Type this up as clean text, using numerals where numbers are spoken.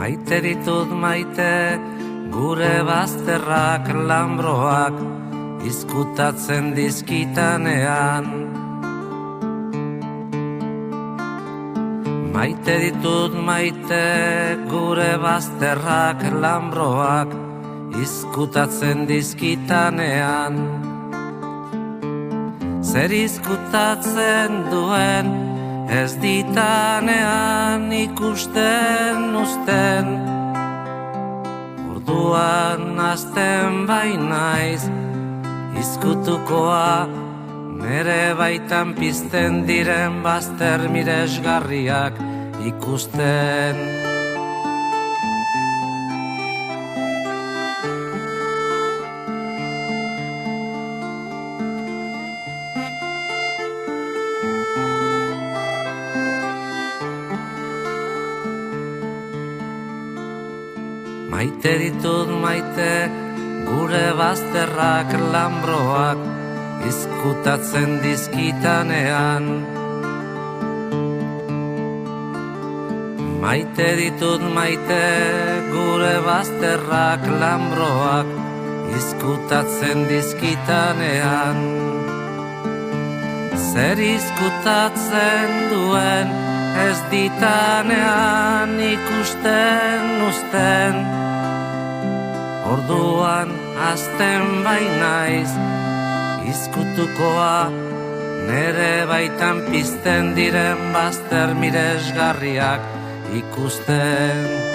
Maite ditut maite, gure bazterrak lambroak izkutatzen dizkitanean. Maite ditut maite, gure bazterrak lambroak izkutatzen dizkitanean. Zer izkutatzen duen, ez ditanean ikusten uzten. Orduan hasten bainaiz, izkutukoa, nere baitan pizten diren bazter miresgarriak ikusten. Maite ditut maite, gure bazterrak lambroak izkutatzen dizkitanean. Maite ditut maite, gure bazterrak lambroak izkutatzen dizkitanean. Zer izkutatzen duen, ez ditanean ikusten uzten. Orduan hasten bainaiz, izkutukoa, nere baitan pizten diren bazter miresgarriak ikusten.